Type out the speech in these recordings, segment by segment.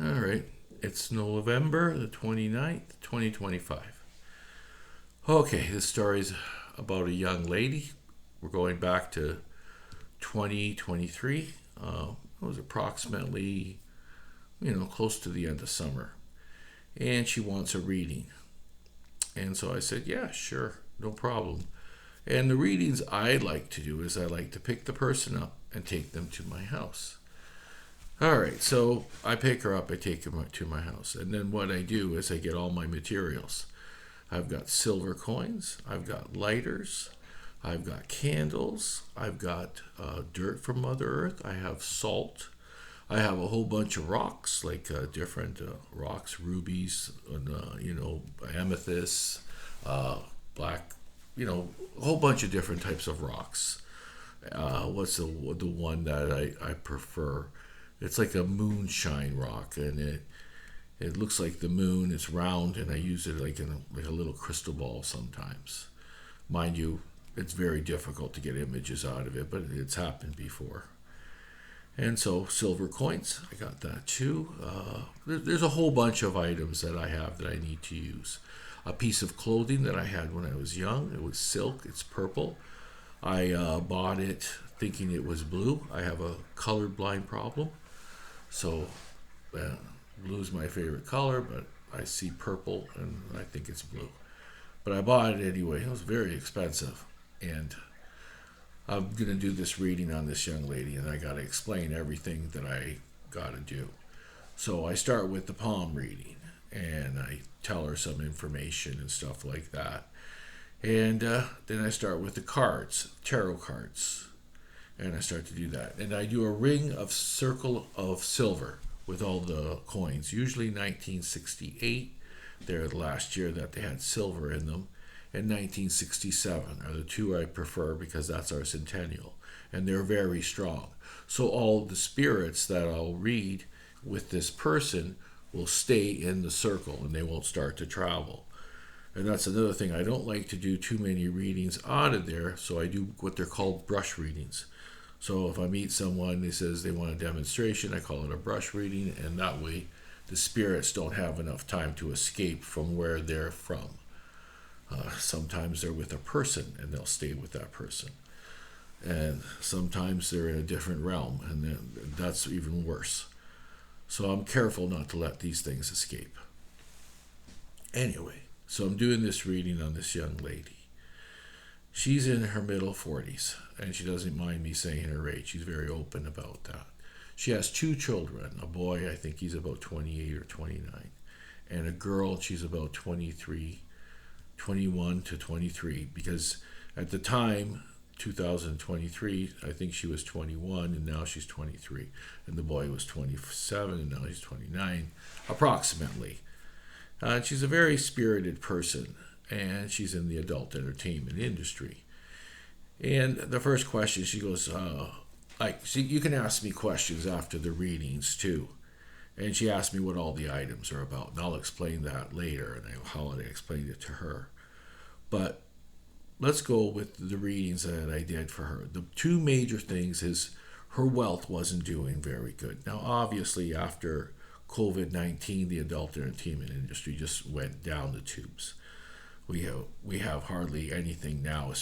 All right. It's November the 29th, 2025. Okay, this story's about a young lady. We're going back to 2023. It was approximately, close to the end of summer. And she wants a reading. And so I said, yeah, sure, no problem. And the readings I like to do is I like to pick the person up and take them to my house. All right, so I pick her up, I take her to my house, and then what I do is I get all my materials. I've got silver coins, I've got lighters, I've got candles, I've got dirt from Mother Earth, I have salt, I have a whole bunch of rocks, like different rocks, rubies, and, amethysts, black, a whole bunch of different types of rocks. What's the one that I prefer? It's like a moonshine rock, and it looks like the moon. It's round, and I use it like a little crystal ball sometimes. Mind you, it's very difficult to get images out of it, but it's happened before. And so silver coins, I got that too. There's a whole bunch of items that I have that I need to use. A piece of clothing that I had when I was young. It was silk. It's purple. I bought it thinking it was blue. I have a colorblind problem, so uh, blue is my favorite color, but I see purple and I think it's blue. But I bought it anyway. It was very expensive, and I'm gonna do this reading on this young lady, and I gotta explain everything that I gotta do. So I start with the palm reading, and I tell her some information and stuff like that. And then I start with the cards, tarot cards, and I start to do that. And I do a ring of circle of silver with all the coins, usually 1968. They're the last year that they had silver in them. And 1967 are the two I prefer because that's our centennial. And they're very strong. So all the spirits that I'll read with this person will stay in the circle and they won't start to travel. And that's another thing. I don't like to do too many readings out of there, so I do what they're called brush readings. So if I meet someone, they says they want a demonstration, I call it a brush reading, and that way the spirits don't have enough time to escape from where they're from. Sometimes they're with a person and they'll stay with that person. And sometimes they're in a different realm, and then that's even worse. So I'm careful not to let these things escape. Anyway, so I'm doing this reading on this young lady. She's in her middle 40s, and she doesn't mind me saying her age. She's very open about that. She has two children, a boy, I think he's about 28 or 29, and a girl, she's about 23, 21 to 23, because at the time, 2023, I think she was 21, and now she's 23, and the boy was 27, and now he's 29, approximately. She's a very spirited person, and she's in the adult entertainment industry. And the first question, she goes, you can ask me questions after the readings too. And she asked me what all the items are about, and I'll explain that later, and how I explained it to her. But let's go with the readings that I did for her. The two major things is her wealth wasn't doing very good. Now, obviously, after COVID-19, the adult entertainment industry just went down the tubes. We have hardly anything now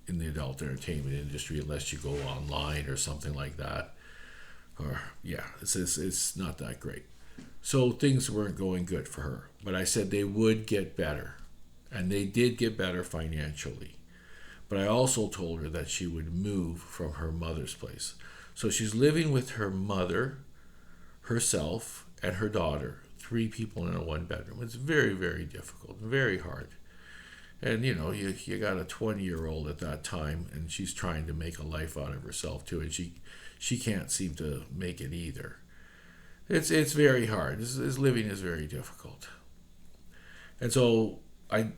in the adult entertainment industry unless you go online or something like that. Or yeah, it's not that great. So things weren't going good for her. But I said they would get better, and they did get better financially. But I also told her that she would move from her mother's place. So she's living with her mother, herself, and her daughter. Three people in a one bedroom. It's very, very difficult, very hard. And you got a 20-year-old at that time, and she's trying to make a life out of herself too, and she can't seem to make it either. It's very hard. This living is very difficult. And so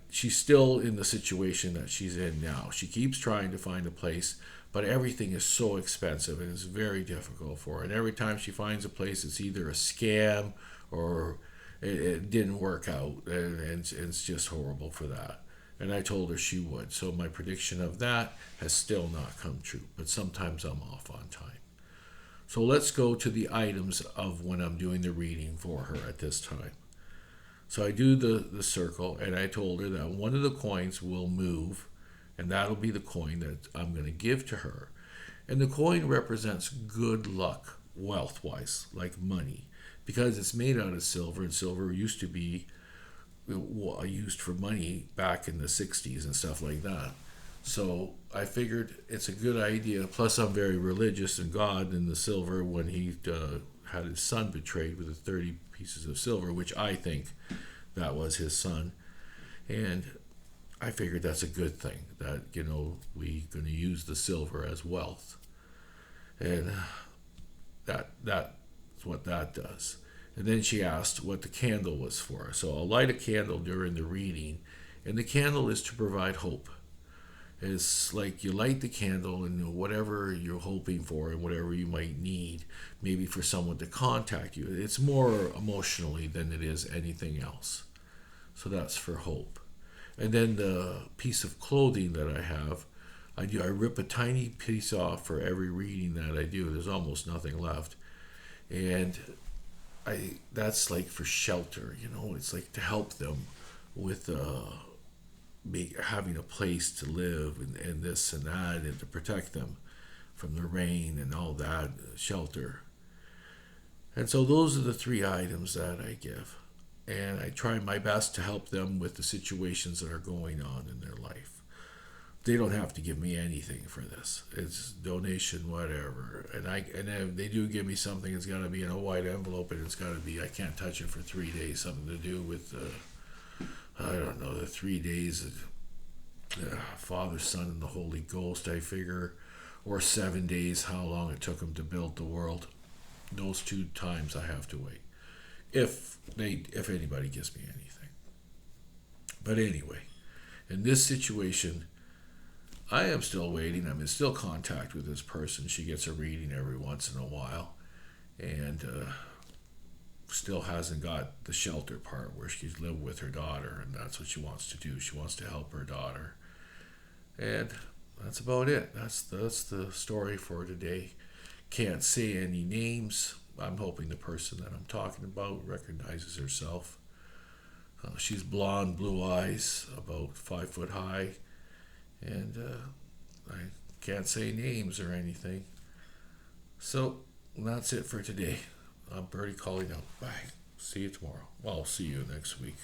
she's still in the situation that she's in now. She keeps trying to find a place, but everything is so expensive and it's very difficult for her. And every time she finds a place, it's either a scam or it didn't work out, and it's just horrible for that. And I told her she would. So my prediction of that has still not come true. But sometimes I'm off on time. So let's go to the items of when I'm doing the reading for her at this time. So I do the circle, and I told her that one of the coins will move, and that'll be the coin that I'm going to give to her. And the coin represents good luck, wealth wise, like money, because it's made out of silver, and silver used to be used for money back in the 60s and stuff like that. So I figured it's a good idea. Plus, I'm very religious in God and the silver when he had his son betrayed with the 30 pieces of silver, which I think that was his son. And I figured that's a good thing that, we're going to use the silver as wealth. And that's what that does. And then she asked what the candle was for. So I'll light a candle during the reading, and the candle is to provide hope. It's like you light the candle, and whatever you're hoping for and whatever you might need, maybe for someone to contact you, it's more emotionally than it is anything else. So that's for hope. And then the piece of clothing that I have, I rip a tiny piece off for every reading that I do. There's almost nothing left. And that's like for shelter, it's like to help them with having a place to live and this and that, and to protect them from the rain and all that, shelter. And so those are the three items that I give. And I try my best to help them with the situations that are going on in their life. They don't have to give me anything for this. It's donation, whatever. And if they do give me something, it's got to be in a white envelope, and it's got to be, I can't touch it for 3 days. Something to do with, I don't know, the 3 days of Father, Son, and the Holy Ghost, I figure, or 7 days, how long it took them to build the world. Those 2 times I have to wait. If anybody gives me anything. But anyway, in this situation, I am still waiting. I'm in still contact with this person. She gets a reading every once in a while, and still hasn't got the shelter part where she's lived with her daughter, and that's what she wants to do. She wants to help her daughter, and that's about it. That's the story for today. Can't say any names. I'm hoping the person that I'm talking about recognizes herself. She's blonde, blue eyes, about 5 foot high. And I can't say names or anything. So that's it for today. I'm Birdy calling out. Bye. See you tomorrow. Well, I'll see you next week.